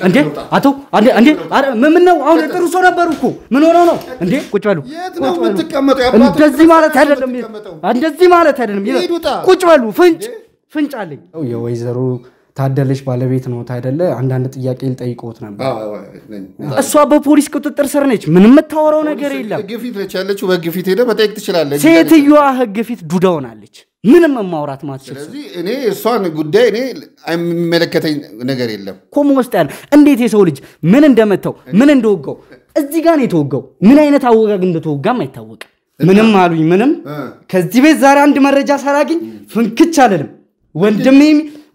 እንዴ አቶ አንዴ ምን ነው አሁን ጥሩ ሰው ነበሩ እኮ ምን ሆነው ነው እንዴ ቁጭ በሉ እንደዚህ ማለት አይደለም ቁጭ በሉ ፍንጭ አለኝ የወይዘሮ ታደለሽ ባለቤት ነው ታይደለ አንዳንድ ጥያቄ ልጠይቆት ነበር እሷ በፖሊስ ቁጥጥር ስር ነች ምንም ተወራው ነገር የለም ግፊት ነች ያለችው በግፊት ሄደ መጠየቅ ትችላለች ሴትየዋ ግፊት ዱዳውናለች ምንም ማውራት ማትችል ስለዚህ እኔ እሷን ጉዳይ እኔ አይመለከተኝ ነገር የለም ኮም ውስጥ ያለ እንዴት የሰው ልጅ ምን እንደመተው ምን እንደወጋው እዚህ ጋር ነው የተወጋው ምን አይነት አወጋግ እንደተወጋም አይታወቅ ምንም አሉኝ ምንም ከዚህ ቤት ዛሬ አንድ መረጃ ሳላገኝ ፍንክች አለልም ወንድሜ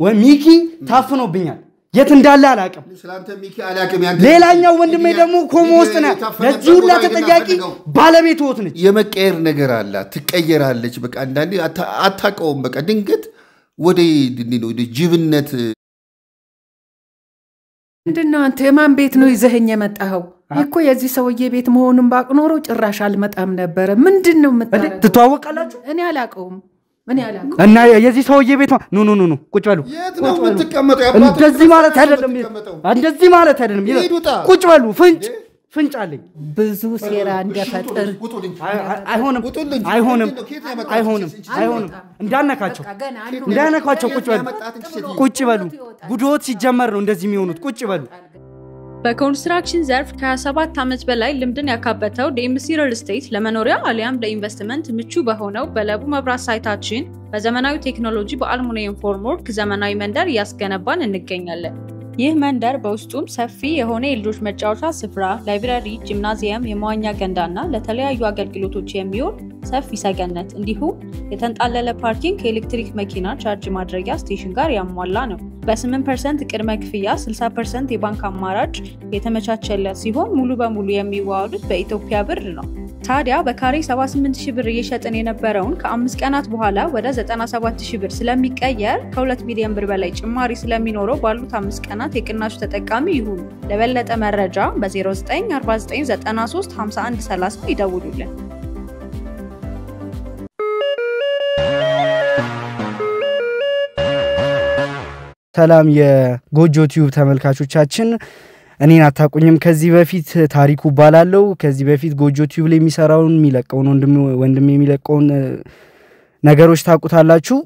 ወሚኪ ታፍኖብኛል የት እንዳለ አላቀም ስላንተ ሚኪ አላቀም ያንተ ሌላኛው ወንድሜ ደግሞ ኮሞ ውስጥ ነው ለዚህ ሁላ ተጠያቂ ባለቤት ወት ነች የመቀየር ነገር አለ ትቀየራለች በቃ አንዳንዴ አታቀውም በቃ ድንገት ወደ ጅብነት እንደና አንተ የማን ቤት ነው ይዘኸኝ የመጣኸው እኮ የዚህ ሰውዬ ቤት መሆኑን ባቅኖሮ ጭራሽ አልመጣም ነበር ምንድነው መጣው ትተዋወቃላችሁ እኔ አላቀውም ምን ያላቀው እና የዚህ ሰውዬ ቤት ኑ ቁጭ በሉ የት ነው የምትቀመጠው ያባቱ እንደዚህ ማለት አይደለም ቁጭ በሉ ፍንጭ አለኝ ብዙ ሴራ እንደፈጠር አይሆንም እንዳነካቸው ቁጭ በሉ ጉዶት ሲጀመር ነው እንደዚህ የሚሆኑት ቁጭ በሉ በኮንስትራክሽን ዘርፍ ከ27 ዓመት በላይ ልምድን ያካበተው ዲኤምሲ ሪል ስቴት ለመኖሪያ አሊያም ለኢንቨስትመንት ምቹ በሆነው በለቡ መብራት ሳይታችን በዘመናዊ ቴክኖሎጂ በአልሙኒየም ፎርምወርክ ዘመናዊ መንደር ያስገነባን እንገኛለን ይህ መንደር በውስጡም ሰፊ የሆነ የልጆች መጫወቻ ስፍራ ላይብረሪ ጂምናዚየም የመዋኛ ገንዳና ለተለያዩ አገልግሎቶች የሚውል ሰፊ ሰገነት እንዲሁም የተንጣለለ ፓርኪንግ ከኤሌክትሪክ መኪና ቻርጅ ማድረጊያ ስቴሽን ጋር ያሟላ ነው በ8% ቅድመ ክፍያ 60% የባንክ አማራጭ የተመቻቸለት ሲሆን ሙሉ በሙሉ የሚዋሉት በኢትዮጵያ ብር ነው ታዲያ በካሬ 78000 ብር እየሸጠን የነበረውን ከ5 ቀናት በኋላ ወደ 97000 ብር ስለሚቀየር ከ2 ሚሊዮን ብር በላይ ጭማሪ ስለሚኖረው ባሉት 5 ቀናት የቅናሹ ተጠቃሚ ይሁኑ ለበለጠ መረጃ በ0949935130 ይደውሉልን ሰላም የጎጆ ቲዩብ ተመልካቾቻችን እኔን አታቁኝም ከዚህ በፊት ታሪኩ ባላለው ከዚህ በፊት ጎጆ ቲዩብ ላይ የሚሰራውን የሚለቀው ወንድም የሚለቀውን ነገሮች ታቁታላችሁ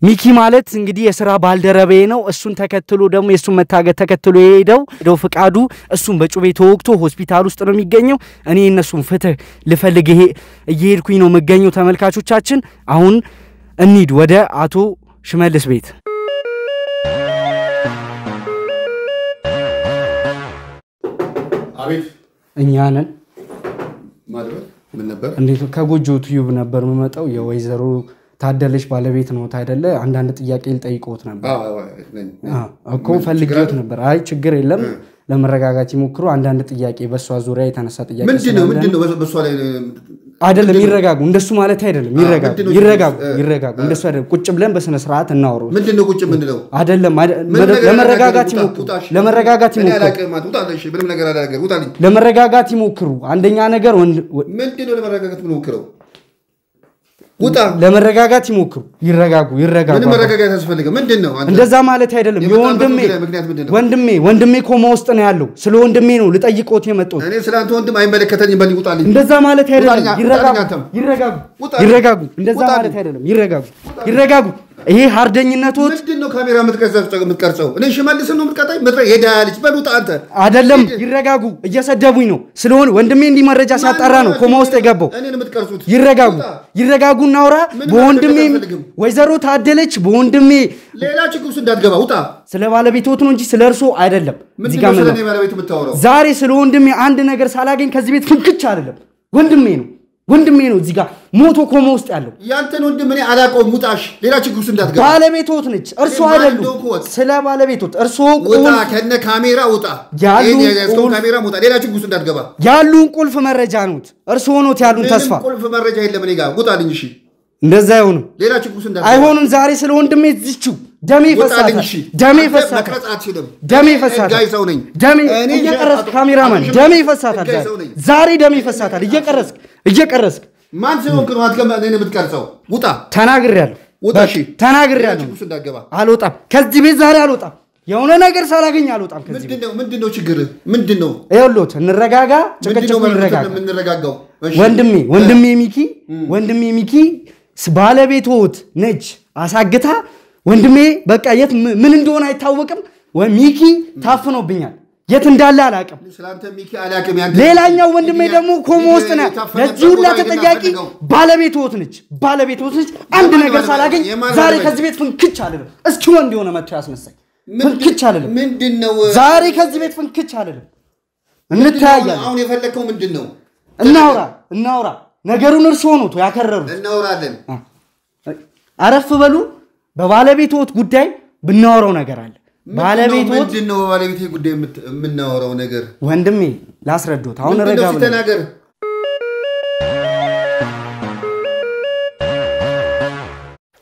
ሚኪ ማለት እንግዲህ የሥራ ባልደረቤ ነው እሱን ተከትሎ ደግሞ የሱን መታገት ተከትሎ የሄደው ፍቃዱ እሱን በጩቤ ተወግቶ ሆስፒታል ውስጥ ነው የሚገኘው እኔ እነሱን ፍትህ ልፈልግ እየሄድኩኝ ነው መገኘው ተመልካቾቻችን አሁን እንሂድ ወደ አቶ ሽመልስ ቤት አቤት እኛ ነን ማለት ምን ነበር እንዴት ከጎጆ ቲዩብ ነበር መመጣው የወይዘሮ ታደለሽ ባለቤት ነው ታይደለ አንዳንድ ጥያቄ ልጠይቆት ነበር እኮ ፈልጌት ነበር አይ ችግር የለም ለመረጋጋት ይሞክሩ አንዳንድ ጥያቄ በሷ ዙሪያ የተነሳ ጥያቄ ምንድነው በሷ ላይ አይደለም ይረጋጉ እንደሱ ማለት አይደለም ይረጋጉ እንደሱ አይደለም ቁጭ ብለን በስነ ስርዓት እናወሩ ምንድነው ቁጭ ምንለው አይደለም ለመረጋጋት ይሞክሩ አንደኛ ነገር ምንድነው ለመረጋጋት ምንሞክረው ውጣ ለመረጋጋት ይሞክሩ ይረጋጉ ምን መረጋጋት ያስፈልገ ምንድነው እንደዛ ማለት አይደለም ወንድሜ ኮማ ውስጥ ነው ያለው ስለ ወንድሜ ነው ልጠይቆት የመጣው እኔ ስላንተ ወንድም አይመለከተኝም በል ይውጣልኝ እንደዛ ማለት አይደለም ይረጋጉ እንደዛ ማለት አይደለም ይረጋጉ ይሄ ሃርደኝነቶት ምንድነው ካሜራ የምትቀርጸው እኔ ሽመልስ ነው የምትቀጣኝ ምድረ የዳያልች በሉት አንተ አይደለም ይረጋጉ እየሰደቡኝ ነው ስለሆነ ወንድሜ እንዲ መረጃ ሲያጣራ ነው ኮማ ውስጥ የገባው እኔን የምትቀርጹት ይረጋጉ እናውራ በወንድሜ ወይዘሮ ታደለች በወንድሜ ሌላ ችግር ውስጥ እንዳትገባ ውጣ ስለ ባለቤቶት ነው እንጂ ስለ እርሶ አይደለም እዚህ ጋር ስለኔ ባለቤት የምታወራው ዛሬ ስለ ወንድሜ አንድ ነገር ሳላገኝ ከዚህ ቤት ፍንክች አይደለም ወንድሜ ነው እዚህ ጋር ሞቶ ኮማ ውስጥ ያለው ያንተን ወንድም እኔ አላቀውም ውጣሽ ሌላ ችግር ውስጥ እንዳትገባ ባለቤቶት ነች እርሶ አይደለም ስለ ባለቤቶት እርሶ ውጣ ከነ ካሜራ ውጣ ያለው ካሜራ ውጣ ሌላ ችግር ውስጥ እንዳትገባ ያሉን ቁልፍ መረጃ ነው እርሶ ሆኖት ያሉን ተስፋ ቁልፍ መረጃ የለም እኔ ጋር ውጣልኝ እሺ እንደዛ አይሆንም ሌላ ችግር ውስጥ እንዳትገባ አይሆንም ዛሬ ስለ ወንድሜ ዝቹ ደሜ ፈሳታ ደሜ እየቀረስክ ካሜራማን ደሜ ፈሳታ ዛሬ ደሜ ፈሳታ እየቀረስክ ማን ስለሆንክ ነው አትገባ እኔን የምትቀርጸው ውጣ ተናግሬያለሁ ውጣ እሺ ተናግሬያለሁ አልወጣም ከዚህ ቤት ዛሬ አልወጣም የሆነ ነገር ሳላገኝ አልወጣም ከዚህ ምንድነው ችግር ምንድነው ይኸውልዎት እንረጋጋ ጭቅጭቁ እንረጋጋው ወንድሜ ሚኪ ባለቤቶት ነች አሳግታ ወንድሜ በቃ የት ምን እንደሆነ አይታወቅም ሚኪ ታፍኖብኛል የት እንዳለ አላቀም ስላንተ ሚኪ አላቀም ያንተ ሌላኛው ወንድሜ ደግሞ ኮሞ ውስጥ ነው ለዚህ ሁላ ተጠያቂ ባለቤቶት ነች አንድ ነገር ሳላገኝ ዛሬ ከዚህ ቤት ፍንክች አልልም እስኪ ወንድ የሆነ መጥቶ ያስመሰኝ ፍንክች አልልም ምንድነው ዛሬ ከዚህ ቤት ፍንክች አልልም እንታያለን አሁን የፈለከው ምንድነው እናውራ ነገሩን እርስዎ ነው ያከረሩት እናውራለን አረፍ በሉ በባለቤቶት ጉዳይ ብናወራው ነገር አለ ባለቤቶት ምንድነው ባለቤቴ ጉዳይ የምናወራው ነገር ወንድሜ ላስረዶት አሁን ረጋ ብለ ተናገር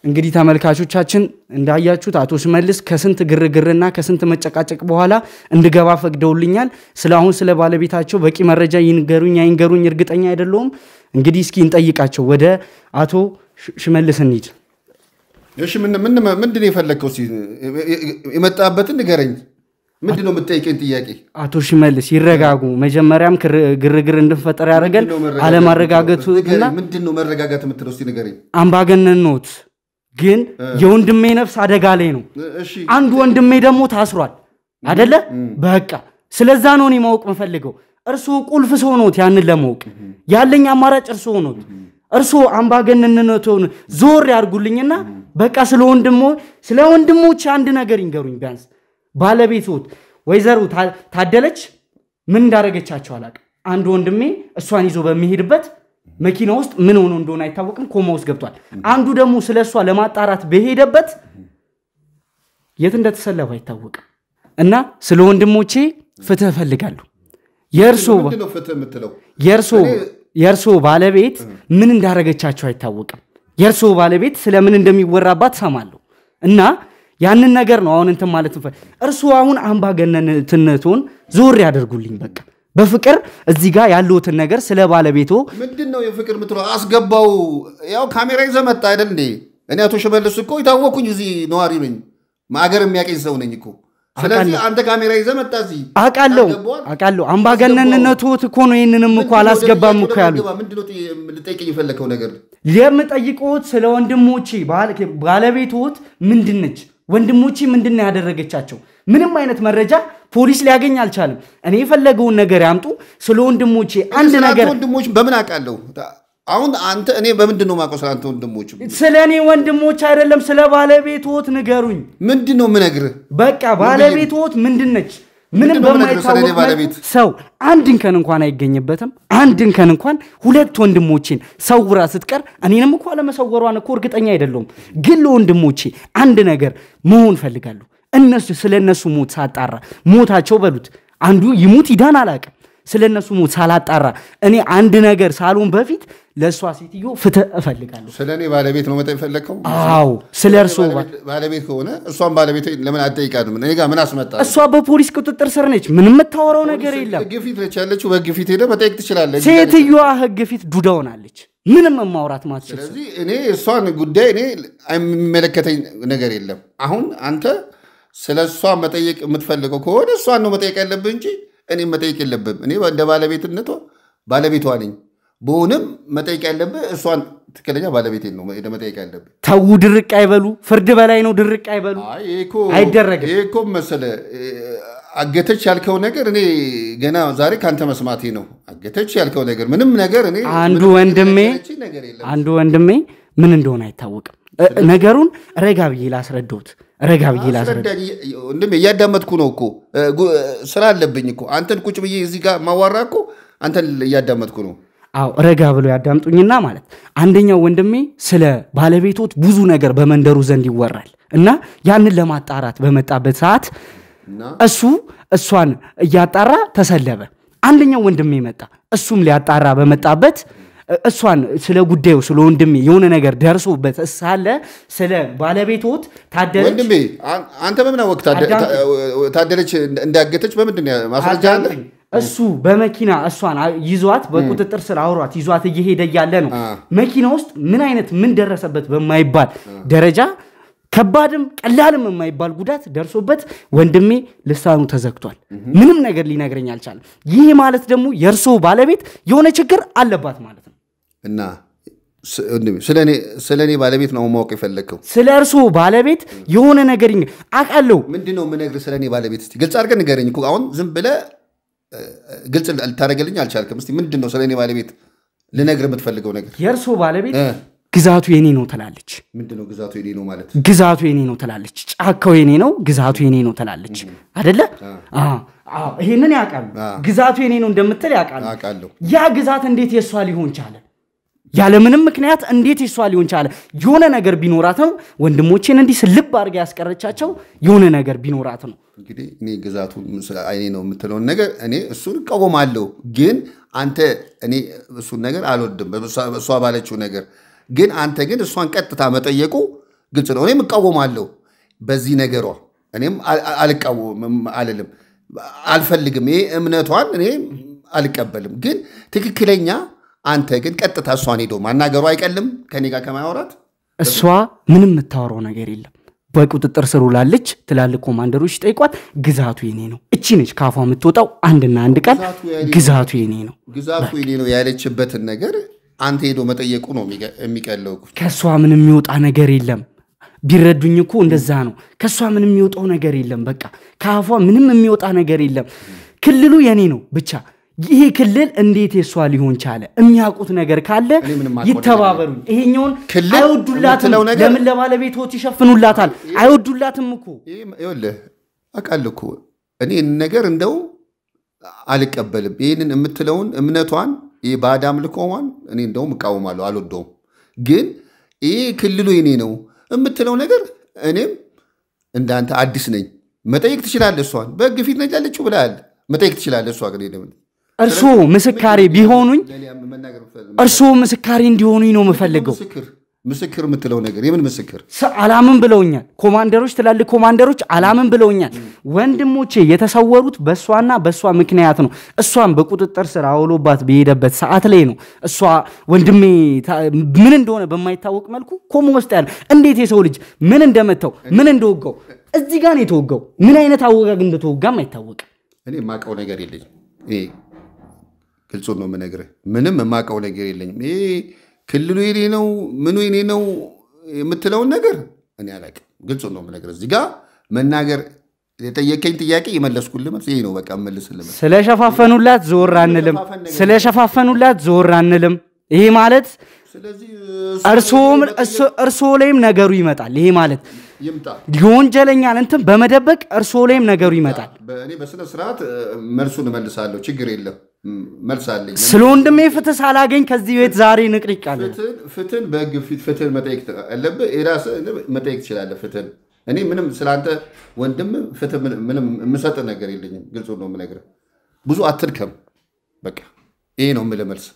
እንግዲህ ተመልካቾቻችን እንዳያችሁት አቶ ሽመልስ ከስንት ግርግርና ከስንት መጨቃጨቅ በኋላ እንድገባ ፈቅደውልኛል ስለአሁን ስለ ባለቤታቸው በቂ መረጃ ይንገሩኝ እርግጠኛ አይደለሁም እንግዲህ እስኪ እንጠይቃቸው ወደ አቶ ሽመልስ እንሂድ እሺ ምንድነው የፈለከው የመጣበትን ንገረኝ ምንድነው የምትጠይቀኝ ጥያቄ አቶ ሽመልስ ይረጋጉ መጀመሪያም ግርግር እንድንፈጠር ያደረገን አለማረጋጋቱና ምንድነው መረጋጋት የምትለው እስቲ ንገረኝ አምባገነን ኖት ግን የወንድሜ ነፍስ አደጋ ላይ ነው አንድ ወንድሜ ደግሞ ታስሯል አይደለ በቃ ስለዛ ነው እኔ ማወቅ መፈልገው እርሱ ቁልፍ ሰው ነው ያንን ለማወቅ ያለኝ አማራጭ እርሱ ነው እርሱ አምባገነንነቱን ዞር ያርጉልኝና በቃ ስለ ወንድሞች አንድ ነገር ይንገሩኝ ቢያንስ ባለቤቶት ወይዘሮ ታደለች ምን እንዳረገቻቸው አላቀ አንድ ወንድሜ እሷን ይዞ በሚሄድበት መኪና ውስጥ ምን ሆኖ እንደሆነ አይታወቅም ኮማ ውስጥ ገብቷል አንዱ ደግሞ ስለሷ ለማጣራት በሄደበት የት እንደተሰለፈ አይታወቅም እና ስለ ወንድሞቼ ፍትህ ፈልጋለሁ የርሶ ባለቤት ምን እንዳረገቻቸው አይታወቅም የርሶ ባለቤት ስለምን እንደሚወራባት ሰማለሁ እና ያንን ነገር ነው አሁን እንትን ማለት እርሱ አሁን አምባገነንነቱን ዞር ያደርጉልኝ በቃ በፍቅር እዚህ ጋር ያለውትን ነገር ስለ ባለቤቱ ምንድነው የፍቅር ምትሮ አስገባው ያው ካሜራ ይዘመጣ አይደል እንዴ እኔ አቶ ሽመልስ እኮ ይታወቁኝ እዚህ ነዋሪ ነኝ ማገር የሚያቀኝ ሰው ነኝ እኮ ስለዚህ አንተ ካሜራ ይዘመጣ እዚህ አቃለው አምባገነንነቱት እኮ ነው ይሄንንም እኮ አላስገባም እኮ ያሉ ምንድነው ልጠይቀኝ የፈለከው ነገር ለምጠይቁት ስለ ወንድሞቼ ባለቤቱት ምንድነች ወንድሞቼ ምንድነው ያደረገቻቸው ምንም አይነት መረጃ ፖሊስ ሊያገኝ አልቻለም እኔ የፈለገውን ነገር ያምጡ ስለ ወንድሞቼ አንድ ነገር ወንድሞች በምን አቃለው አሁን አንተ እኔ በምንድነው ማቆስ አንተ ወንድሞች ስለኔ ወንድሞች አይደለም ስለ ባለቤቶት ንገሩኝ ምንድነው ምነግርህ በቃ ባለቤቶት ምንድነች ምንም በማይታወቅ ሰው አንድን ከን እንኳን አይገኝበትም አንድን ከን እንኳን ሁለት ወንድሞቼን ሰውራ ስትቀር እኔንም እንኳን ለመሰወሯን እኮ እርግጠኛ አይደለሁም ግን ለወንድሞቼ አንድ ነገር መሆን ፈልጋለሁ እነሱ ስለነሱ ሞት ሳጣራ ሞታቸው በሉት አንዱ ይሙት ይዳን አላቀም ስለነሱ ሞት ሳላጣራ እኔ አንድ ነገር ሳልሆን በፊት ለሷ ሴትዮ ፍትህ እፈልጋለሁ ስለኔ ባለቤት ነው መጣ ይፈልከው አዎ ስለርሶ ባለቤት ከሆነ እሷን ባለቤት ለምን አትጠይቃትም እኔ ጋር ምን አስመጣ እሷ በፖሊስ ቁጥጥር ስር ነች ምንም የምታወራው ነገር የለም ግፊት ነች ያለችው በግፊት ሄደ መጠየቅ ትችላለች ሴትዮዋ ህግፊት ዱዳውናለች ምንም ማውራት ማትችል ስለዚህ እኔ እሷን ጉዳይ እኔ የሚመለከተኝ ነገር የለም አሁን አንተ ስለሷ መጠየቅ የምትፈልገው ከሆነ እሷን ነው መጠየቅ ያለብህ እንጂ እኔ መጠየቅ የለብህም እኔ እንደ ባለቤቷ ነኝ በሆነም መጠየቅ ያለብህ እሷን ትክክለኛ ባለቤቴን ነው መጠየቅ ያለብህ ተው ድርቅ አይበሉ ፍርድ በላይ ነው ድርቅ አይበሉ አይደረግም እኮ መሰለ አገተች ያልከው ነገር እኔ ገና ዛሬ ካንተ መስማቴ ነው አገተች ያልከው ነገር ምንም ነገር እኔ አንዱ ወንድሜ ምን እንደሆነ አይታወቅም ነገሩን ረጋ ብዬ ላስረዳውት እንደም እያዳመጥኩ ነው እኮ ስራ አለብኝ እኮ አንተን ቁጭ ብዬ እዚህ ጋር ማዋራ እኮ አንተን እያዳመጥኩ ነው አው ረጋ ብሎ ያዳምጡኝና ማለት አንደኛው ወንድሜ ስለ ባለቤቶት ብዙ ነገር በመንደሩ ዘንድ ይወራል እና ያንን ለማጣራት በመጣበት ሰዓት እሷን እያጣራ ተሰለበ አንደኛው ወንድሜ መጣ እሱም ሊያጣራ በመጣበት እሷን ስለ ጉዳዩ ስለ ወንድሜ የሆነ ነገር ደርሶበት ሳለ ስለ ባለቤቶት ታደለች ወንድሜ አንተ በምን ወቅት ታደለች እንዳገተች በምንድነው ማስረጃ አለ እሱ በመኪና እሷን ይዟት በቁጥጥር ስር አውሯት ይዟት እየሄደ ያለ ነው መኪና ውስጥ ምን ደረሰበት በማይባል ደረጃ ከባድም ቀላልም የማይባል ጉዳት ደርሶበት ወንድሜ ልሳኑ ተዘግቷል ምንም ነገር ሊነግረኝ አልቻለም ይሄ ማለት ደግሞ የርሶ ባለቤት የሆነ ችግር አለባት ማለት ነው እና ስለኔ ባለቤት ነው ማወቅ ይፈልከው ስለ እርሶ ባለቤት የሆነ ነገር አቃለው ምንድነው ምነግር ስለኔ ባለቤት እስቲ ግልጽ አድርገን ንገረኝ እኮ አሁን ዝም ብለ ግልጽ ልታረጋግልኝ አልቻልከም እስቲ ምንድነው ስለኔ ባለቤት ልነግር የምትፈልገው ነገር የርሶ ባለቤት ግዛቱ የኔ ነው ተላለች ምንድነው ግዛቱ የኔ ነው ማለት ግዛቱ የኔ ነው ተላለች ጫካው የኔ ነው ግዛቱ የኔ ነው ተላለች አይደለ ይሄንን ያቃሉ ግዛቱ የኔ ነው እንደምትል ያቃሉ ያ ግዛት እንዴት የሷ ሊሆን ቻለ ያለ ምንም ምክንያት እንዴት የሷ ሊሆን ቻለ የሆነ ነገር ቢኖራተው ወንድሞቼን እንዲ ስልብ አርጋ ያስቀረቻቸው የሆነ ነገር ቢኖራት ነው እንግዲህ እኔ ግዛቱ አይኔ ነው የምትለው ነገር እኔ እሱን ቆማለሁ ግን አንተ እኔ እሱን ነገር አልወድም በሷ ባለችው ነገር ግን አንተ ግን እሷን ቀጥታ መጠየቁ ግልጽ ነው እኔም ቆማለሁ በዚህ ነገሯ እኔም አልቃወምም አልልም አልፈልግም ይሄ እምነቷን እኔ አልቀበልም ግን ትክክለኛ አንተ ግን ቀጥታ እሷን ሄዶ ማናገሩ አይቀልም ከኔ ጋር ከማያወራት እሷ ምንም የምታወራው ነገር የለም በቁጥጥር ስር ውላለች ትላልቅ ኮማንደሮች ጠይቋት ግዛቱ የኔ ነው እቺ ነች ካፏ የምትወጣው አንድና አንድ ቃል ግዛቱ የኔ ነው ያለችበትን ነገር አንተ ሄዶ መጠየቁ ነው የሚቀለው ከሷ ምንም የሚወጣ ነገር የለም ቢረዱኝ እኮ እንደዛ ነው ከሷ ምንም የሚወጣው ነገር የለም በቃ ካፏ ምንም የሚወጣ ነገር የለም ክልሉ የኔ ነው ብቻ ይሄ ክልል እንዴት የሷ ሊሆን ቻለ የሚያውቁት ነገር ካለ ይተባበሩኝ ይሄኛውን አይወዱላትም ለምን ለባለቤቶት ይሸፍኑላታል አይወዱላትም እኮ ይኸውልህ አቃልኩ እኮ እኔ ነገር እንደው አልቀበልም ይሄንን የምትለውን እምነቷን ባዳም ልቆማን እኔ እንደውም እቃወማለሁ አልወደውም ግን ይሄ ክልሉ የኔ ነው የምትለው ነገር እኔም እንዳንተ አዲስ ነኝ መጠየቅ ትችላለህ እሷን በህግ ፊት ነኝ ያለችው ብለሃል መጠየቅ ትችላለህ እሷ ግን ይደም እርሶ ምስካሪ ቢሆኑኝ እርሶ ምስካሪ እንዲሆኑኝ ነው መፈልገው ምስክር የምትለው ነገር የምን ምስክር አላምን ብለውኛል ኮማንደሮች ትላልቅ ኮማንደሮች አላምን ብለውኛል ወንድሞቼ የተሰወሩት በሷና በሷ ምክንያት ነው እሷን በቁጥጥር ስር አውሎባት በሄደበት ሰዓት ላይ ነው እሷ ወንድሜ ምን እንደሆነ በማይታወቅ መልኩ ኮሞ ውስጥ ያለ እንዴት የሰው ልጅ ምን እንደመተው ምን እንደወጋው እዚህ ጋር ነው የተወጋው ምን አይነት አወጋግ እንደተወጋም አይታወቅ እኔ ማቀው ነገር የለኝም እኔ ግልጹ ነው የምነግርህ ምንም ማቀው ነገር የለኝም ክልሉ የኔ ነው ምኑ የኔ ነው የምትለውን ነገር እኔ አላውቅም ግልጹ ነው የምነግርህ እዚህ ጋር መናገር የጠየቀኝ ጥያቄ የመለስኩልህ መልስ ይሄ ነው በቃ መልስልህ ስለሸፋፈኑላት ዞር አንልም ይሄ ማለት ስለዚህ እርሶ ላይም ነገሩ ይመጣል ይሄ ማለት ይምጣ የወንጀለኛን እንትን በመደበቅ እርሶ ላይም ነገሩ ይመጣል እኔ በስነ ስርዓት መልሱን መልሳለሁ ችግር የለም መልሳለኝ ስለወንድሜ ፍትህ ሳላገኝ ከዚህ ቤት ዛሬ ንቅሪቃለ ፍትህን በህግ ፊት ፍትህን መጠየቅ አለብህ የራስ መጠየቅ ትችላለህ ፍትህን እኔ ምንም ስላንተ ወንድም ፍትህ ምንም የምሰጥ ነገር የለኝም ግልጹ ነው የምነግርህ ብዙ አትድከም በቃ ይሄ ነው የምልህ መልስ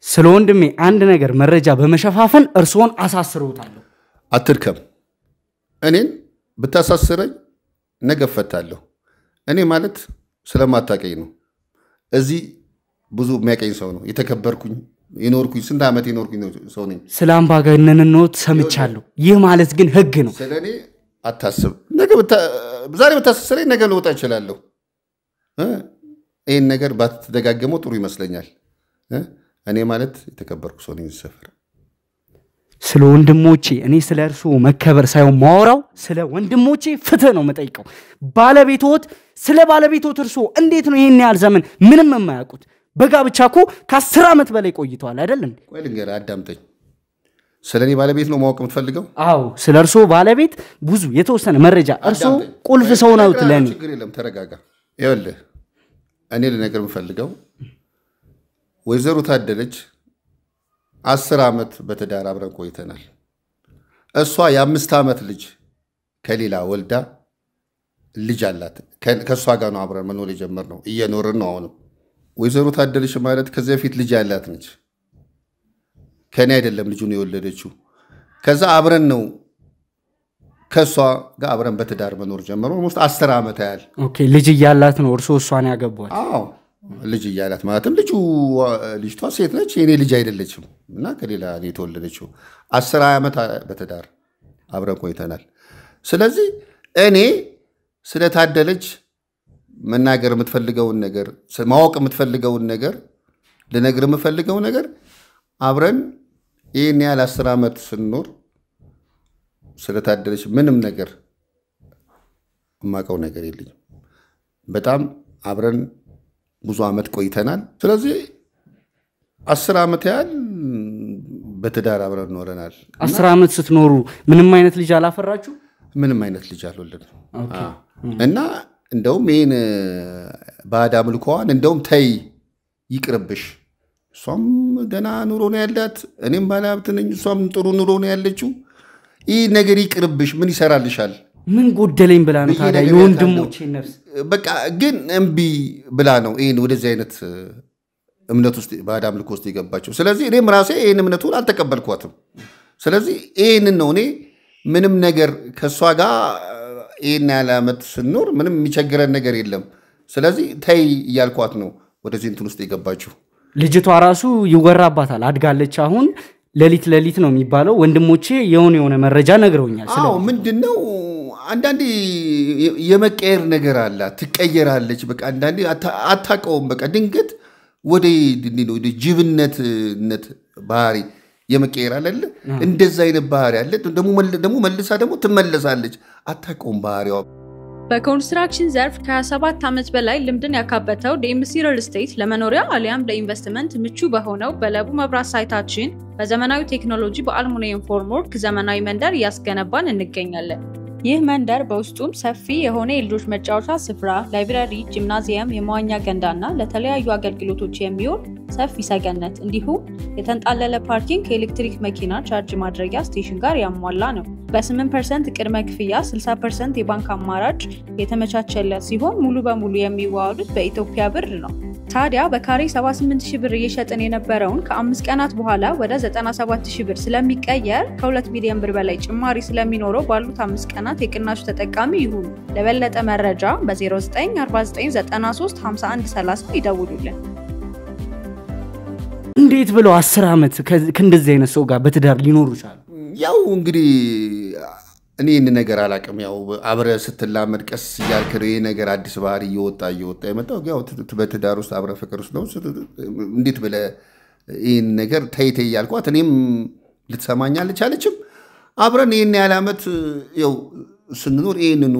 ስለወንድሜ አንድ ነገር መረጃ በመሸፋፈን እርሶን አሳስረውታለሁ አትድከም እኔን ብታሳስረኝ ነገ ፈታለሁ እኔ ማለት ስለማታቀኝ ነው እዚህ ብዙ የሚያቀኝ ሰው ነው የተከበርኩኝ የኖርኩኝ ስንት ዓመት የኖርኩኝ ሰው ነኝ ስላምባገነንነት ሰምቻለሁ ይህ ማለት ግን ህግ ነው ስለኔ አታስብ ነገ ዛሬ ብታሳስረኝ ነገ ልወጣ እችላለሁ ይሄን ነገር ባትደጋገመው ጥሩ ይመስለኛል እኔ ማለት የተከበርኩ ሰው ነኝ ሰፈር ስለ ወንድሞቼ እኔ ስለ እርሱ መከበር ሳይሆን ማወራው ስለ ወንድሞቼ ፍትህ ነው መጠይቀው ባለቤቶት ስለ ባለቤቶት እርሱ እንዴት ነው ይሄን ያህል ዘመን ምንም የማያውቁት በጋብቻ እኮ ከ10 ዓመት በላይ ቆይቷል አይደል እንዴ ቆይ ልንገርህ አዳምጠኝ ስለኔ ባለቤት ነው ማወቅ የምትፈልገው አዎ ስለ እርሱ ባለቤት ብዙ የተወሰነ መረጃ እርሱ ቁልፍ ሰው ነው ለኔ ችግር የለም ተረጋጋ ይኸውልህ እኔ ልነግር የምፈልገው ወይዘሮ ታደለች 10 ዓመት በተዳር አብረን ቆይተናል እሷ የ5 ዓመት ልጅ ከሌላ ወልዳ ልጅ አላት ከሷ ጋር ነው አብረን መኖር የጀመርነው እየኖርን ነው አሁን ወይዘሮ ታደለች ማለት ከዚህ በፊት ልጅ ያላት ነች ከኔ አይደለም ልጁን የወለደችው ከዛ አብረን ነው ከሷ ጋር አብረን በተዳር መኖር ጀመረው ሞስት 10 ዓመት ያህል ኦኬ ልጅ ያላት ነው እርሱ እሷን ያገባዋል አዎ ልጅ ያላት ማለትም ልጅቷ ሴት ነች የኔ ልጅ አይደለችም እና ከሌላ ነው የተወለደችው 10 ዓመት በተዳር አብረን ቆይተናል ስለዚህ እኔ ስለታደለች መናገር የምትፈልገውን ነገር ማወቅ የምትፈልገውን ነገር ልነግር የምፈልገው ነገር አብረን ይሄን ያህል 10 ዓመት ስንኖር ስለታደለች ምንም ነገር የማውቀው ነገር የለኝም። በጣም አብረን ብዙ ዓመት ቆይተናል። ስለዚህ 10 ዓመት ያህል በትዳር አብረን ኖረናል። 10 ዓመት ስትኖሩ ምንም አይነት ልጅ አላፈራችሁ? ምንም አይነት ልጅ አልወለድንም። እና እንደውም ይሄን ባዳ አምልኮዋን እንደውም ተይ ይቅርብሽ፣ እሷም ደህና ኑሮ ነው ያላት፣ እኔም ባለሀብት ነኝ፣ እሷም ጥሩ ኑሮ ነው ያለችው፣ ይህ ነገር ይቅርብሽ፣ ምን ይሰራልሻል? ምን ጎደለኝ ብላ ነው ታዲያ የወንድሞቼ ነፍስ በቃ ግን እምቢ ብላ ነው ይሄን ወደዚህ አይነት እምነት ውስጥ ባዳ አምልኮ ውስጥ የገባቸው። ስለዚህ እኔም ራሴ ይሄን እምነቱን አልተቀበልኳትም። ስለዚህ ይሄንን ነው እኔ ምንም ነገር ከሷ ጋር ይሄን ያህል ዓመት ስንኖር ምንም የሚቸግረን ነገር የለም። ስለዚህ ተይ እያልኳት ነው ወደዚህ እንትን ውስጥ የገባችው። ልጅቷ ራሱ ይወራባታል፣ አድጋለች። አሁን ሌሊት ነው የሚባለው። ወንድሞቼ የሆነ መረጃ ነግረውኛል። አዎ ምንድነው አንዳንዴ የመቀየር ነገር አላት፣ ትቀየራለች። በቃ አንዳንዴ አታውቀውም። በቃ ድንገት ወደ ጅብነት ባህሪ የመቀየር አለ። እንደዛ አይነት ባህሪ አለ። ደግሞ መልሳ ደግሞ ትመለሳለች። አታውቀውም ባህሪዋ። በኮንስትራክሽን ዘርፍ ከ27 ዓመት በላይ ልምድን ያካበተው ዲኤምሲ ሪል ስቴት ለመኖሪያ አሊያም ለኢንቨስትመንት ምቹ በሆነው በለቡ መብራት ሳይታችን በዘመናዊ ቴክኖሎጂ በአልሙኒየም ፎርምወርክ ዘመናዊ መንደር እያስገነባን እንገኛለን። ይህ መንደር በውስጡም ሰፊ የሆነ የልጆች መጫወቻ ስፍራ፣ ላይብራሪ፣ ጂምናዚየም፣ የመዋኛ ገንዳና ለተለያዩ አገልግሎቶች የሚውል ሰፊ ሰገነት እንዲሁም የተንጣለለ ፓርኪንግ ከኤሌክትሪክ መኪና ቻርጅ ማድረጊያ ስቴሽን ጋር ያሟላ ነው። በ8% ቅድመ ክፍያ 60% የባንክ አማራጭ የተመቻቸለት ሲሆን ሙሉ በሙሉ የሚዋዋሉት በኢትዮጵያ ብር ነው። ታዲያ በካሬ 78000 ብር እየሸጥን የነበረውን ከ5 ቀናት በኋላ ወደ 97000 ብር ስለሚቀየር ከ2 ሚሊዮን ብር በላይ ጭማሪ ስለሚኖረው ባሉት 5 ቀናት የቅናሹ ተጠቃሚ ይሁኑ። ለበለጠ መረጃ በ0949935130 ይደውሉልን። እንዴት ብለው 10 ዓመት ከእንደዚህ አይነት ሰው ጋር በትዳር ሊኖሩ ይችላሉ? ያው እንግዲህ እኔ እነ ነገር አላቅም። ያው አብረ ስትላመድ ቀስ ያልከው ይሄ ነገር አዲስ ባህሪ እየወጣ የመጣው ያው በትዳር ውስጥ አብረ ፍቅር ውስጥ ነው። እንዴት ብለ ይሄን ነገር ተይቴ ያልኳት እኔም ልትሰማኝ አልቻለችም። አብረን ይሄን ያህል ዓመት ያው ስንኖር ይሄንኑ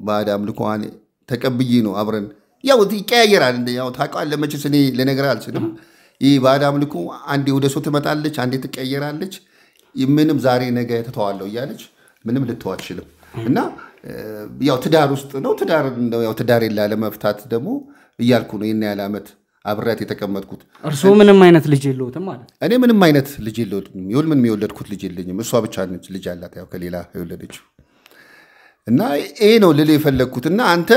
ባዳ አምልኮዋን ተቀብዬ ነው አብረን ያው ይቀያየራል። ያው ታውቃለህ መቼስ እኔ ልነግርህ አልችልም። ይህ ባዳ አምልኮ አንዴ ወደ ሰው ትመጣለች፣ አንዴ ትቀየራለች። ምንም ዛሬ ነገ ተተዋለሁ እያለች ምንም ልትተው አትችልም። እና ያው ትዳር ውስጥ ነው ትዳር ላለመፍታት ደግሞ እያልኩ ነው ይሄን ያህል ዓመት አብሬያት የተቀመጥኩት። እርሶ ምንም አይነት ልጅ የለውትም ማለት? እኔ ምንም አይነት ልጅ የለውትም። ምንም የወለድኩት ልጅ የለኝም። እሷ ብቻ ነች ልጅ አላት ያው ከሌላ የወለደችው። እና ይሄ ነው ልል የፈለግኩት። እና አንተ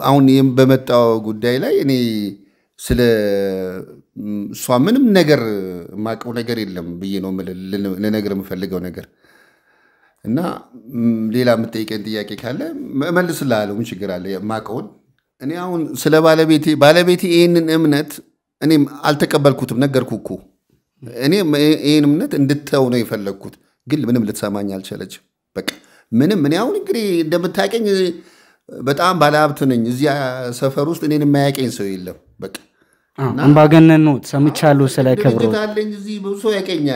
አሁን በመጣው ጉዳይ ላይ እኔ ስለ እሷ ምንም ነገር የማውቀው ነገር የለም ብዬ ነው ልነግር የምፈልገው ነገር። እና ሌላ የምጠይቀኝ ጥያቄ ካለ እመልስልሃለሁ። ምን ችግር አለ? የማውቀውን እኔ አሁን ስለ ባለቤቴ ይህንን እምነት እኔም አልተቀበልኩትም። ነገርኩህ እኮ እኔ ይህን እምነት እንድተው ነው የፈለግኩት፣ ግን ምንም ልትሰማኝ አልቻለችም። በቃ ምንም እኔ አሁን እንግዲህ እንደምታውቀኝ በጣም ባለሀብት ነኝ። እዚያ ሰፈር ውስጥ እኔን የማያውቀኝ ሰው የለም። በቃ አምባገነን ነው ሰምቻለሁ። ስለ ክብሮት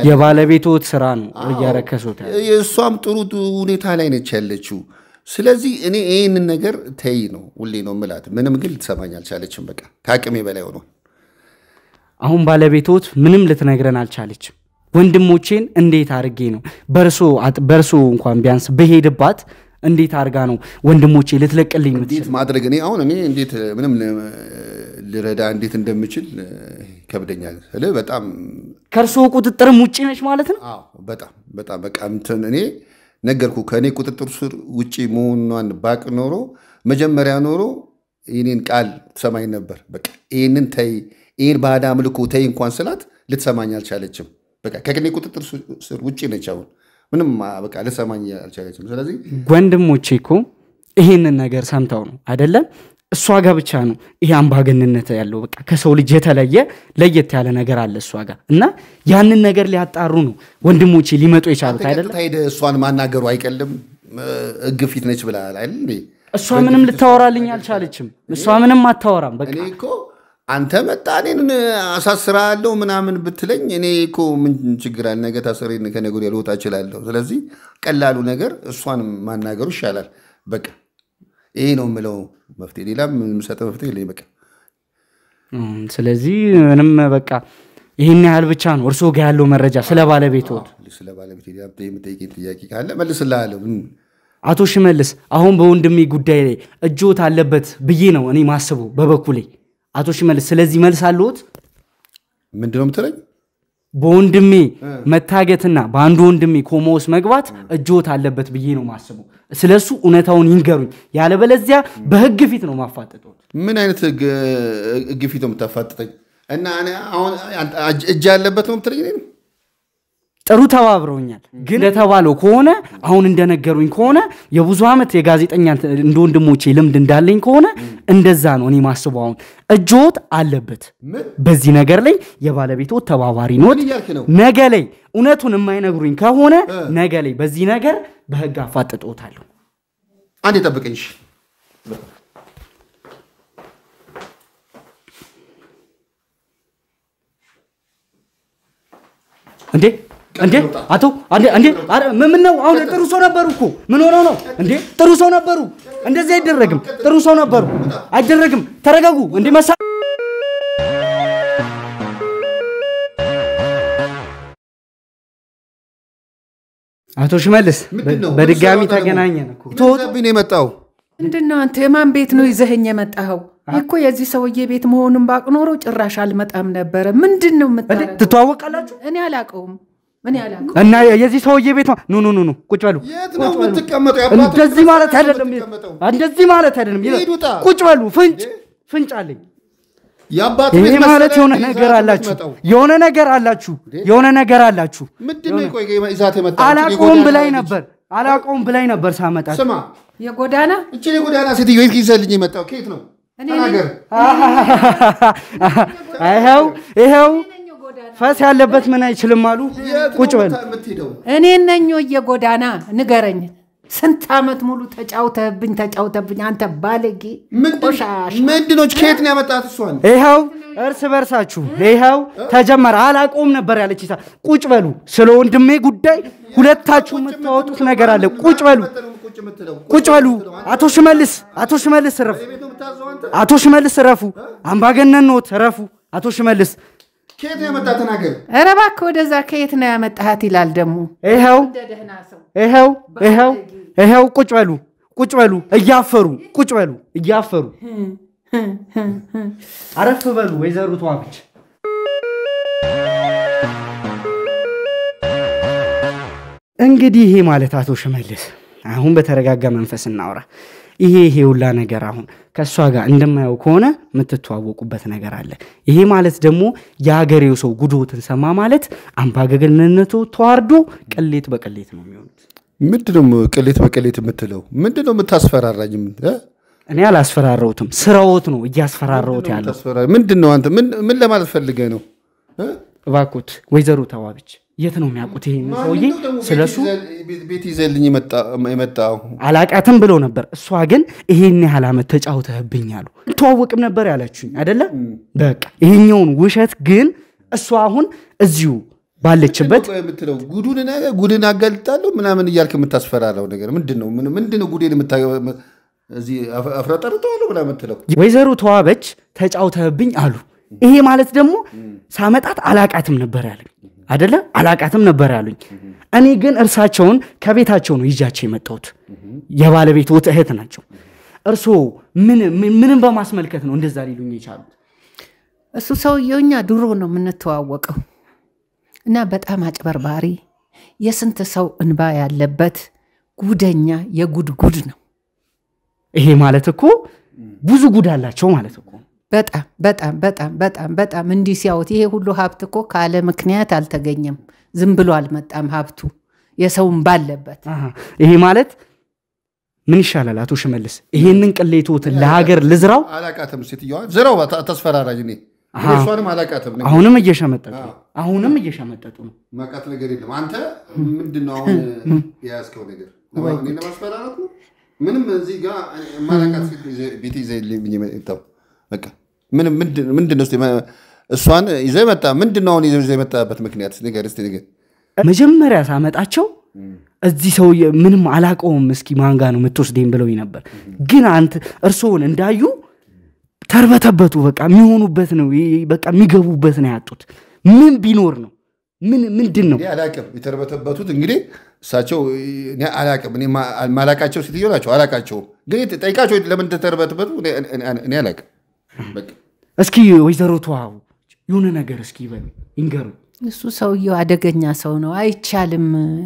የባለቤቶት ስራ ነው እያረከሱት። እሷም ጥሩ ሁኔታ ላይ ነች ያለችው። ስለዚህ እኔ ይህንን ነገር ተይ ነው ሁሌ ነው የምላት። ምንም ግን ልትሰማኝ አልቻለችም። በቃ ከአቅሜ በላይ ሆኖ አሁን ባለቤቶት ምንም ልትነግረን አልቻለችም። ወንድሞቼን እንዴት አድርጌ ነው በርሶ እንኳን ቢያንስ በሄድባት እንዴት አድርጋ ነው ወንድሞቼ ልትለቅልኝ እንዴት ማድረግ እኔ እንዴት ምንም ልረዳ እንዴት እንደምችል ከብደኛል። በጣም ከርሶ ቁጥጥርም ውጪ ነች ማለት ነው? አዎ በጣም በቃ እኔ ነገርኩ ከኔ ቁጥጥር ስር ውጪ መሆኗን ባቅ ኖሮ መጀመሪያ ኖሮ ይሄንን ቃል ትሰማኝ ነበር። በቃ ይሄንን ተይ፣ ይሄን ባዳ አምልኮ ተይ እንኳን ስላት ልትሰማኝ አልቻለችም። በቃ ከኔ ቁጥጥር ስር ውጪ ነች። አሁን ምንም በቃ ልትሰማኝ አልቻለችም። ስለዚህ ወንድሞቼ እኮ ይሄንን ነገር ሰምተው ነው አይደለም እሷ ጋር ብቻ ነው ይሄ አምባገነንነት ያለው በቃ ከሰው ልጅ የተለየ ለየት ያለ ነገር አለ እሷ ጋር እና ያንን ነገር ሊያጣሩ ነው ወንድሞቼ ሊመጡ የቻሉት አይደል ታይደ እሷን ማናገሩ አይቀልም ግፊት ነች ብላል አይደል እሷ ምንም ልታወራልኝ አልቻለችም እሷ ምንም አታወራም በቃ እኔ እኮ አንተ መጣኔን አሳስራለሁ ምናምን ብትለኝ እኔ እኮ ምን ችግር አለ ነገ ታሰረኝ ከነገር ያልወጣ ይችላል ስለዚህ ቀላሉ ነገር እሷን ማናገሩ ይሻላል በቃ ይሄ ነው ምለው መፍትሄ ሌላም ምሰጠው መፍትሄ የለኝ በቃ ስለዚህ ምንም በቃ ይሄን ያህል ብቻ ነው እርሶ ጋር ያለው መረጃ ስለ ባለቤቶት የምጠይቀኝ ጥያቄ ካለ መልስልሃለሁ አቶ ሽመልስ አሁን በወንድሜ ጉዳይ ላይ እጆት አለበት ብዬ ነው እኔ ማስበው በበኩሌ አቶ ሽመልስ ስለዚህ መልስ አለዎት ምንድነው የምትለኝ በወንድሜ መታገትና በአንድ ወንድሜ ኮማውስ መግባት እጆት አለበት ብዬ ነው ማስበው ስለሱ እውነታውን ይንገሩኝ ያለበለዚያ በህግ ፊት ነው ማፋጠጠው ምን አይነት ህግ ፊት ነው የምታፋጠጠኝ እና እኔ አሁን እጅ ያለበት ነው የምትለኝ ጥሩ ተባብረውኛል ግን ለተባለው ከሆነ አሁን እንደነገሩኝ ከሆነ የብዙ አመት የጋዜጠኛ እንደወንድሞቼ ልምድ እንዳለኝ ከሆነ እንደዛ ነው እኔ ማስበው አሁን እጆት አለበት በዚህ ነገር ላይ የባለቤቱ ተባባሪ ነው ነገ ላይ እውነቱን የማይነግሩኝ ከሆነ ነገ ላይ በዚህ ነገር በህግ አፋጥጦታለሁ አንዴ ጠብቀኝ እሺ እንዴ አቶ አንዴ ምን ነው አሁን ጥሩ ሰው ነበሩ እኮ ምን ሆነው ነው እንዴ ጥሩ ሰው ነበሩ እንደዚህ አይደረግም ጥሩ ሰው ነበሩ አይደረግም ተረጋጉ እንዴ መሳ አቶ ሽመልስ በድጋሚ ተገናኘን እኮ ተወጥብኝ የመጣው ምንድነው አንተ የማን ቤት ነው ይዘኸኝ የመጣኸው እኮ የዚህ ሰውዬ ቤት መሆኑን ባቅኖሮ ጭራሽ አልመጣም ነበር ምንድነው የምታረጋው ትተዋወቃላችሁ እኔ አላቀውም እና የዚህ ሰውዬ ቤት ኑ ቁጭ በሉ የት ነው የምትቀመጠው ያባቱ እንደዚህ ማለት አይደለም ቁጭ በሉ ፍንጭ አለኝ ያባቱ ቤት ማለት የሆነ ነገር አላችሁ ምንድነው ቆይ ይዛት የመጣው አላቆም ብላይ ነበር ሳመጣት ስማ የጎዳና እቺ የጎዳና ሴትዮ ይዘልኝ የመጣው ከየት ነው ተናገር ይሄው ፈስ ያለበት ምን አይችልም አሉ ቁጭ በል እኔ ነኝ የጎዳና ንገረኝ ስንት አመት ሙሉ ተጫውተብኝ አንተ ባለጌ ቆሻሽ ምንድነው ከየት ነው ያመጣት እሷን ይሄው እርስ በርሳችሁ ይሄው ተጀመረ አላቆም ነበር ያለችታ ቁጭ በሉ ስለ ወንድሜ ጉዳይ ሁለታችሁ የምታወጡት ነገር አለ ቁጭ በሉ አቶ ሽመልስ ረፉ አምባገነን ነው ረፉ አቶ ሽመልስ ከየት ነው ያመጣት ተናገር ኧረ እባክህ ወደዛ ከየት ነው ያመጣሃት ይላል ደሙ ይሄው ቁጭ በሉ እያፈሩ አረፍ በሉ ወይዘሮ ተዋብች እንግዲህ ይሄ ማለት አቶ ሽመልስ አሁን በተረጋጋ መንፈስ እናውራ ይሄ ሁላ ነገር አሁን ከሷ ጋር እንደማያው ከሆነ ምትተዋወቁበት ነገር አለ ይሄ ማለት ደግሞ የሀገሬው ሰው ጉዶትን ሰማ ማለት አምባገነንነቱ ተዋርዶ ቅሌት በቅሌት ነው የሚሆኑት ምንድነው ቅሌት በቅሌት የምትለው ምንድነው የምታስፈራራኝ እኔ አላስፈራራውትም ስራዎት ነው እያስፈራራውት ያለው ምንድነው አንተ ምን ለማለት ፈልገህ ነው እባክዎት ወይዘሮ ተዋብች የት ነው የሚያውቁት ይሄን ሰውዬ ስለሱ ቤት ይዘልኝ የመጣው አላቃተም ብለው ነበር እሷ ግን ይሄን ያህል አመት ተጫውተህብኛሉ ተዋወቅም ነበር ያላችሁኝ አይደለ በቃ ይሄኛውን ውሸት ግን እሷ አሁን እዚሁ ባለችበት የምትለው ጉድን አገልጣለሁ ምናምን እያልክ የምታስፈራራው ነገር ምንድነው ጉዴን እዚህ አፍራጠርተዋለሁ ብላ የምትለው ወይዘሮ ተዋበች ተጫውተህብኝ አሉ ይሄ ማለት ደግሞ ሳመጣት አላቃትም ነበር ያለኝ አይደለ አላቃትም ነበር ያሉኝ እኔ ግን እርሳቸውን ከቤታቸው ነው ይጃቸው የመጣሁት የባለቤቶት እህት ናቸው እርሶ ምንም በማስመልከት ነው እንደዛ ሊሉኝ የቻሉት እሱ ሰውየውኛ ድሮ ነው የምንተዋወቀው እና በጣም አጭበርባሪ የስንት ሰው እንባ ያለበት ጉደኛ የጉድ ነው ይሄ ማለት እኮ ብዙ ጉድ አላቸው ማለት እኮ በጣም እንዲህ ሲያውት ይሄ ሁሉ ሀብት እኮ ካለ ምክንያት አልተገኘም ዝም ብሎ አልመጣም ሀብቱ የሰውን ባለበት ይሄ ማለት ምን ይሻላል አቶ ሽመልስ ይሄንን ቅሌቶትን ለሀገር ልዝራው አላቃተም ሴትዮዋ ዝራው ተስፈራራኝ እኔ እሷንም አላቃተም ነው አሁንም እየሸመጠጡ ነው ማቃት ነገር የለም አንተ ምንድነው አሁን ያስከው ነገር እኔ ለማስፈራራት ነው ምንም እዚህ ጋር ማላቃት ቤት ይዘልኝ መጣው በቃ ምንድነው እሷን ይዘህ መጣ ምንድነው አሁን ይዘህ መጣበት ምክንያት ነገር እስቲ ነገር መጀመሪያ ሳመጣቸው እዚህ ሰው ምንም አላቀውም እስኪ ማንጋ ነው ምትወስደኝ ብለውኝ ነበር ግን አንተ እርሶን እንዳዩ ተርበተበቱ በቃ የሚሆኑበት ነው በቃ የሚገቡበት ነው ያጡት ምን ቢኖር ነው ምንድነው አላቀም የተርበተበቱት እንግዲህ እሳቸው እኔ አላቀም እኔ ማላቃቸው ሲትዮ ናቸው አላቃቸው ግን ጠይቃቸው ለምን ተርበተበቱ እኔ አላቀም በቃ እስኪ ወይዘሮ ተዋው የሆነ ነገር እስኪ ይበሉ ይንገሩ እሱ ሰውየው አደገኛ ሰው ነው አይቻልም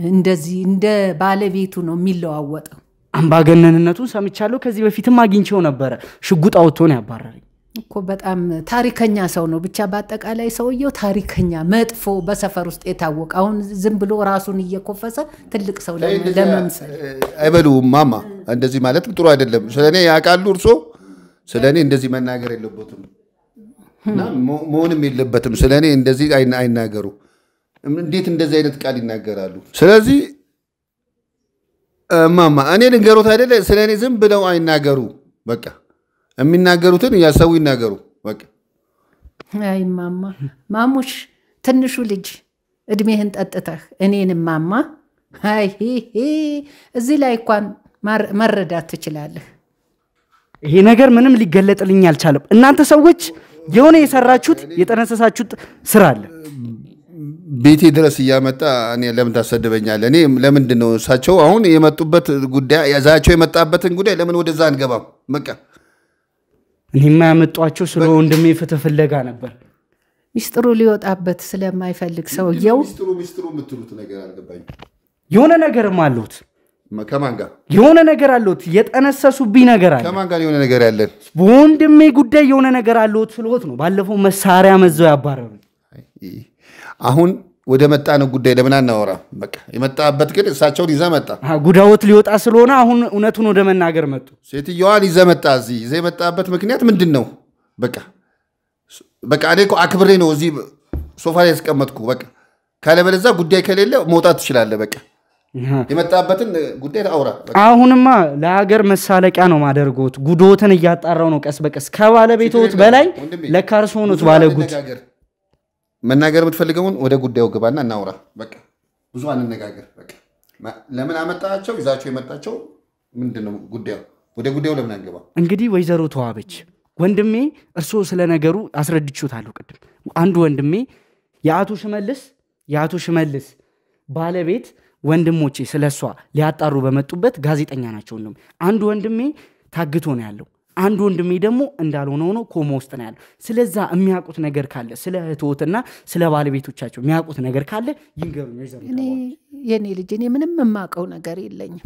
እንደዚህ እንደ ባለቤቱ ነው የሚለዋወጠው አምባገነንነቱን ሰምቻለሁ ከዚህ በፊትም አግኝቼው ነበር ሽጉጥ አውጥቶ ነው ያባረረኝ እኮ በጣም ታሪከኛ ሰው ነው ብቻ በአጠቃላይ ሰውየው ታሪከኛ መጥፎ በሰፈር ውስጥ የታወቀ አሁን ዝም ብሎ ራሱን እየኮፈሰ ትልቅ ሰው ለመምሰል አይበሉ ማማ እንደዚህ ማለት ጥሩ አይደለም ስለኔ ያቃሉ እርሶ ስለኔ እንደዚህ መናገር የለበትም እና መሆንም የለበትም ስለኔ እንደዚህ አይናገሩ እንዴት እንደዚህ አይነት ቃል ይናገራሉ ስለዚህ ማማ እኔ ልንገሩት አይደለ ስለኔ ዝም ብለው አይናገሩ በቃ የሚናገሩትን ያሰው ይናገሩ በቃ አይ ማማ ማሙሽ ትንሹ ልጅ እድሜህን ጠጥተህ እኔንም ማማ አይ እዚህ ላይ እንኳን መረዳት ትችላለህ ይሄ ነገር ምንም ሊገለጥልኝ አልቻለም እናንተ ሰዎች የሆነ የሰራችሁት የጠነሰሳችሁት ስራ አለ ቤቴ ድረስ ያመጣ እኔ ለምን ታሰደበኛለህ እኔ ለምንድን ነው እሳቸው አሁን የመጡበት ጉዳይ ያዛቸው የመጣበትን ጉዳይ ለምን ወደዛ አንገባም በቃ እኔማ ያመጣቸው ስለ ወንድሜ ፍትህ ፍለጋ ነበር ሚስጥሩ ሊወጣበት ስለማይፈልግ ሰውየው ሚስጥሩ የምትሉት ነገር አልገባኝ የሆነ ነገርም አሉት ከማን ጋር የሆነ ነገር አሉት የጠነሰሱብኝ ነገር አለ ከማን ጋር የሆነ ነገር ያለን ወንድሜ ጉዳይ የሆነ ነገር አሉት ፍልወት ነው ባለፈው መሳሪያ መዘው ያባረሩ አሁን ወደ መጣነው ጉዳይ ለምን አናወራ በቃ የመጣበት ግን እሳቸውን ይዘመጣ ጉዳውት ሊወጣ ስለሆነ አሁን እውነቱን ወደ መናገር መጡ ሴትዮዋን ይዘመጣ እዚህ ይዘመጣበት ምክንያት ምንድነው በቃ እኔ እኮ አክብሬ ነው እዚህ ሶፋ ላይ ያስቀመጥኩ በቃ ካለበለዛ ጉዳይ ከሌለ መውጣት ትችላለህ በቃ የመጣበትን ጉዳይ አውራ አሁንማ ለሀገር መሳለቂያ ነው ማደርጎት ጉዶትን እያጣራው ነው ቀስ በቀስ ከባለቤቶት በላይ ለካርሶኑት ባለጉት መናገር የምትፈልገውን ወደ ጉዳዩ ግባና እናውራ በቃ ብዙ አንነጋገር በቃ ለምን አመጣቸው ይዛቸው የመጣቸው ምንድነው ጉዳዩ ወደ ጉዳዩ ለምን አንገባ እንግዲህ ወይዘሮ ተዋበች ወንድሜ እርሶ ስለ ነገሩ አስረድቹታለሁ ቅድም አንዱ ወንድሜ የአቶ ሽመልስ ባለቤት ወንድሞቼ ስለሷ ሊያጣሩ በመጡበት ጋዜጠኛ ናቸው ነው አንዱ ወንድሜ ታግቶ ነው ያለው አንዱ ወንድሜ ደግሞ እንዳልሆነ ሆኖ ኮማ ውስጥ ነው ያለው ስለዛ የሚያውቁት ነገር ካለ ስለ እህቶትና ስለ ባለቤቶቻቸው የሚያውቁት ነገር ካለ ይንገሩኝ እኔ የኔ ልጅ እኔ ምንም የማውቀው ነገር የለኝም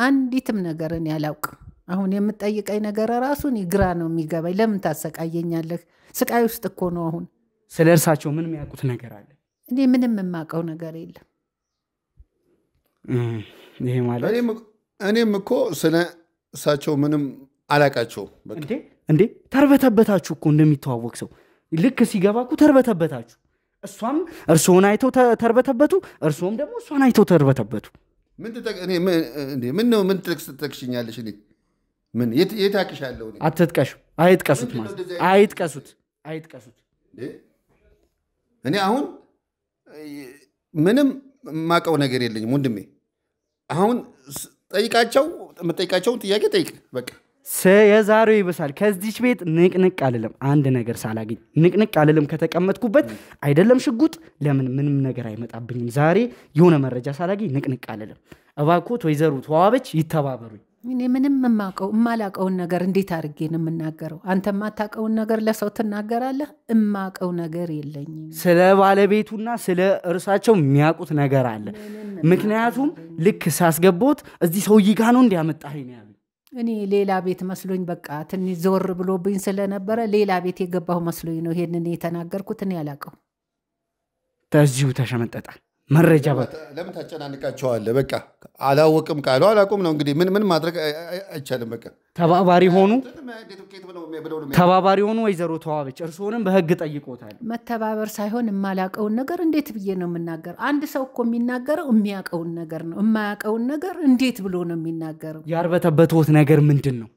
አንዲትም ነገር እኔ አላውቅም አሁን የምትጠይቀኝ ነገር ራሱን ይግራ ነው የሚገባኝ ለምን ታሰቃየኛለህ ስቃይ ውስጥ እኮ ነው አሁን ስለ እርሳቸው ምን የሚያውቁት ነገር አለ እኔ ምንም የማውቀው ነገር የለም ይሄ ማለት እኔም እኮ ስለ እሳቸው ምንም አላቃቸው እንዴ ተርበተበታችሁ እኮ እንደሚተዋወቅ ሰው ልክ ሲገባኩ ተርበተበታችሁ እሷም እርሶን አይተው ተርበተበቱ እርሶም ደግሞ እሷን አይተው ተርበተበቱ ምን ትጠቅሽኛለሽ እኔ ምን የታቅሻለሁ አትጥቀሹ አይጥቀሱት ማለት አይጥቀሱት እኔ አሁን ምንም ማቀው ነገር የለኝም ወንድሜ አሁን ጠይቃቸውን ጥያቄ ጠይቅ በቃ የዛሬው ይበሳል ከዚህች ቤት ንቅንቅ አልልም አንድ ነገር ሳላገኝ ንቅንቅ አልልም ከተቀመጥኩበት አይደለም ሽጉጥ ለምን ምንም ነገር አይመጣብኝም ዛሬ የሆነ መረጃ ሳላገኝ ንቅንቅ አልልም እባክዎት ወይዘሮ ተዋበች ይተባበሩኝ እኔ ምንም የማላቀውን ነገር እንዴት አድርጌ ነው የምናገረው አንተ የማታቀውን ነገር ለሰው ትናገራለህ እማቀው ነገር የለኝም ስለ ባለቤቱና ስለ እርሳቸው የሚያውቁት ነገር አለ ምክንያቱም ልክ ሳስገቦት እዚህ ሰውዬ ጋር ነው እንዲያመጣኸኝ ነው እኔ ሌላ ቤት መስሎኝ በቃ ትንሽ ዞር ብሎብኝ ስለነበረ ሌላ ቤት የገባው መስሎኝ ነው ይሄንን የተናገርኩት እኔ ያላቀው ተዚሁ ተሸመጠጣ መረጃ ለምን ታጨናንቃቸዋለህ? በቃ አላወቅም ቃሉ አላውቅም ነው እንግዲህ ምን ማድረግ አይቻልም። በቃ ተባባሪ ሆኑ ወይዘሮ ተዋበች እርስዎንም በህግ ጠይቆታል። መተባበር ሳይሆን የማላቀውን ነገር እንዴት ብዬ ነው የምናገረው? አንድ ሰው እኮ የሚናገረው የሚያቀውን ነገር ነው። የማያቀውን ነገር እንዴት ብሎ ነው የሚናገረው? ያርበተበትዎት ነገር ምንድነው?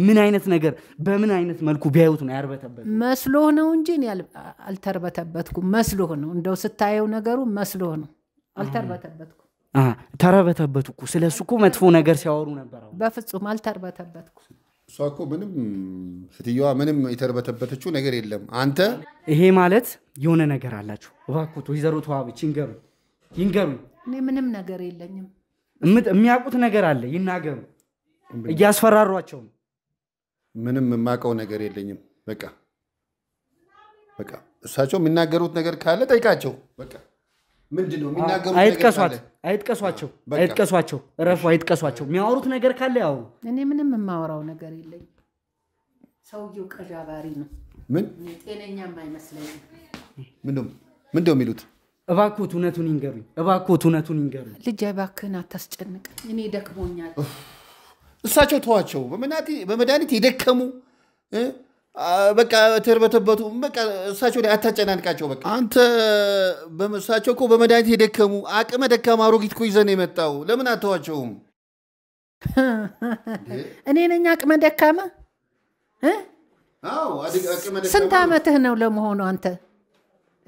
ምን አይነት ነገር በምን አይነት መልኩ ቢያዩት ነው ያርበተበት? መስሎህ ነው እንጂ አልተርበተበትኩም። መስሎህ ነው እንደው ስታየው ነገሩ መስሎህ ነው። አልተርበተበትኩም። ተረበተበት እኮ ስለሱ እኮ መጥፎ ነገር ሲያወሩ ነበር። በፍጹም አልተርበተበትኩም። እሷ እኮ ምንም ስትየዋ ምንም የተርበተበተችው ነገር የለም። አንተ ይሄ ማለት የሆነ ነገር አላችሁ። እባክዎት ወይዘሮ ተዋበች ይንገሩ። እኔ ምንም ነገር የለኝም። የሚያውቁት ነገር አለ ይናገሩ። እያስፈራሯቸው ነው። ምንም የማውቀው ነገር የለኝም። በቃ እሳቸው የሚናገሩት ነገር ካለ ጠይቃቸው። በቃ ምንድነው የሚናገሩት? አይጥቀሷቸው። እረፉ። አይጥቀሷቸው። የሚያወሩት ነገር ካለ ያው እኔ ምንም የማወራው ነገር የለኝም። ሰውየው ቀዣባሪ ነው። ምን ጤነኛም አይመስለኝም። ምንድነው የሚሉት? እባክዎት እውነቱን ይንገሩኝ። ልጅ እባክህን አታስጨንቅ። እኔ ደክሞኛል። እሳቸው ተዋቸው። በመድኃኒት የደከሙ በቃ ተርበተበቱ። በቃ እሳቸው ላይ አታጨናንቃቸው። በቃ አንተ እሳቸው እኮ በመድኃኒት የደከሙ አቅመ ደካማ አሮጊት እኮ ይዘህ ነው የመጣው። ለምን አተዋቸውም? እኔ ነኝ አቅመ ደካማ? ስንት ዓመትህ ነው ለመሆኑ? አንተ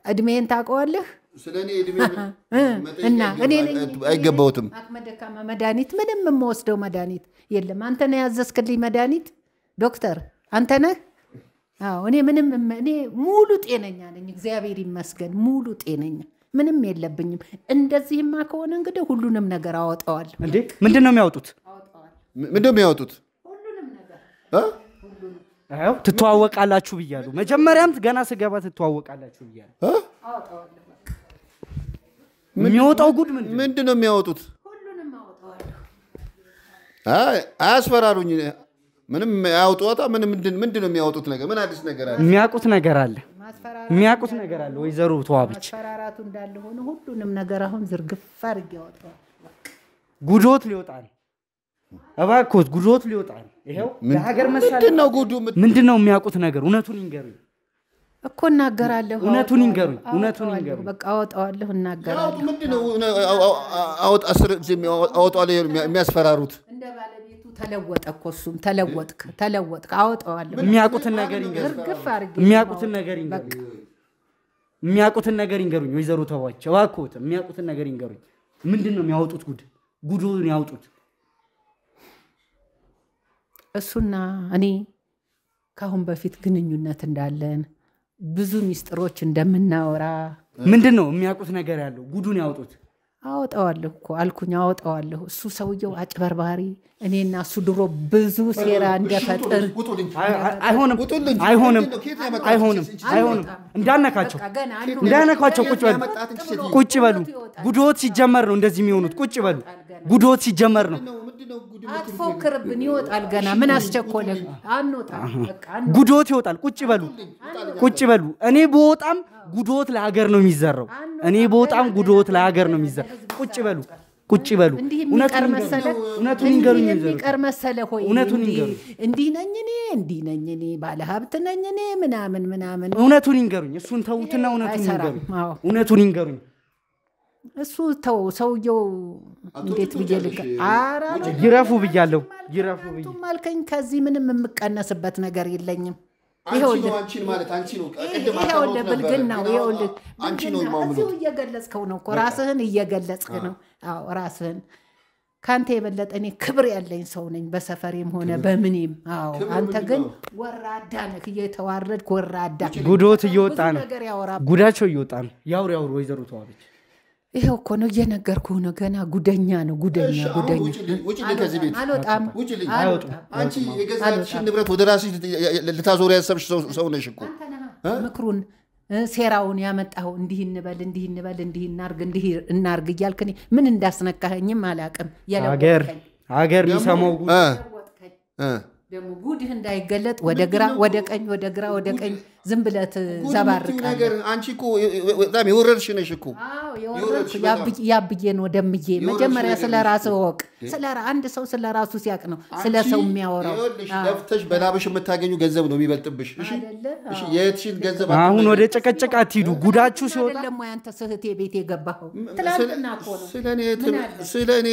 እድሜን ታውቀዋለህ? ስለኔ እድሜ እና እኔ ነኝ አይገባውትም። አቅመ ደካማ መድኃኒት ምንም የምወስደው መድኃኒት የለም። አንተ ነህ ያዘዝክልኝ መድኃኒት ዶክተር፣ አንተ ነህ። እኔ ሙሉ ጤነኛ ነኝ፣ እግዚአብሔር ይመስገን። ሙሉ ጤነኛ ምንም የለብኝም። እንደዚህማ ከሆነ እንግዲህ ሁሉንም ነገር አወጣዋለሁ። እንዴ ምንድነው የሚያወጡት? ሁሉንም ነገር ትተዋወቃላችሁ ብያለሁ። መጀመሪያም ገና ስገባ ትተዋወቃላችሁ ብያለሁ። አወጣዋለሁ። የሚወጣው ጉድ ምንድነው የሚያወጡት? ሁሉንም አወጣዋለሁ። አያስፈራሩኝ። ምንም ያውጡታ ምንድነው የሚያወጡት ነገር? ምን አዲስ ነገር አለ? የሚያውቁት ነገር አለ። ወይዘሮ ተዋበች ማስፈራራቱ እንዳለ ሆነ ሁሉንም ነገር አሁን ዝርግፍ አድርጌ ያወጣው። ጉዶት ሊወጣል። እባክዎት ጉዶት ሊወጣል። ይሄው ለሀገር መሳለ ምንድነው የሚያውቁት ነገር? እውነቱን ይንገሩኝ እኮ። እናገራለሁ። እውነቱን ይንገሩኝ። በቃ አወጣዋለሁ፣ እናገራለሁ። ምንድነው አስር ጊዜ አወጣዋለሁ የሚያስፈራሩት? እንደ ባለቤቱ ተለወጠ እኮ እሱም። ተለወጥክ። አወጣዋለሁ። የሚያውቁትን ነገር ይንገሩኝ። ወይዘሮ ተዋበች እባክዎት የሚያውቁትን ነገር ይንገሩኝ። ምንድነው የሚያወጡት ጉዱን ያውጡት። እሱና እኔ ካሁን በፊት ግንኙነት እንዳለን ብዙ ሚስጥሮች እንደምናወራ። ምንድነው የሚያውቁት ነገር ያለው? ጉዱን ያውጡት። አወጣዋለሁ እኮ አልኩኝ፣ አወጣዋለሁ። እሱ ሰውየው አጭበርባሪ፣ እኔና እሱ ድሮ ብዙ ሴራ እንደፈጥር። አይሆንም። እንዳነካቸው ቁጭ በሉ። ጉዶት ሲጀመር ነው እንደዚህ የሚሆኑት። ቁጭ በሉ። ጉዶት ሲጀመር ነው። አትፎክርብን፣ ይወጣል ገና። ምን አስቸኮለህ? አንወጣም። ጉዶት ይወጣል። ቁጭ በሉ። እኔ በወጣም ጉዶት ለሀገር ነው የሚዘራው። ቁጭ በሉ። እውነቱን ይንገሩኝ። የሚቀር መሰለህ ሆይ? እንዲህ ነኝ እኔ ባለ ሀብት ነኝ እኔ ምናምን። እውነቱን ይንገሩኝ። እሱን ተውትና እውነቱን ይንገሩኝ። እሱ ተው። ሰውየው እንዴት ብዬ ይረፉ ብያለሁ። አልከኝ። ከዚህ ምንም የምቀነስበት ነገር የለኝም። ብልግናው እዚሁ እየገለጽከው ነው እኮ። ራስህን እየገለጽክ ነው። ራስህን። ከአንተ የበለጠ እኔ ክብር ያለኝ ሰው ነኝ፣ በሰፈሬም ሆነ በምኔም። አንተ ግን ወራዳ ነህ፣ እየተዋረድክ ወራዳ። ጉዶት እየወጣ ነው፣ ጉዳቸው እየወጣ ነው። ያውሩ ወይዘሮ ተዋበች። ይሄው እኮ ነው እየነገርኩህ ነው። ገና ጉደኛ ነው። ጉደኛ አልወጣም። አንቺ የገዛችሽን ንብረት ወደ ራስሽ ልታዞሪ ያሰብሽ ሰው ነሽ እኮ። ምክሩን ሴራውን ያመጣኸው እንዲህ እንበል እንዲህ እናርግ እያልክ ምን እንዳስነካኸኝም አላውቅም። ሀገር ሊሰማው ደግሞ ጉድህ እንዳይገለጥ ወደ ግራ ወደ ቀኝ ዝም ብለት ዘባርቃለህ ነገር አንቺ እኮ በጣም የወረድሽ ነሽ እኮ አዎ የወረድኩ ያብዬን ወደምዬ መጀመሪያ ስለራስህ ወቅ አንድ ሰው ስለራሱ ሲያቅ ነው ስለ ሰው የሚያወራው ለፍተሽ በላብሽ የምታገኙ ገንዘብ ነው የሚበልጥብሽ እሺ የትሽን ገንዘብ አሁን ወደ ጨቀጨቃ አትሂዱ ጉዳችሁ ሲወጣ ደግሞ ያንተ ስህቴ ቤት የገባው ትላንትና እኮ ነው ስለኔ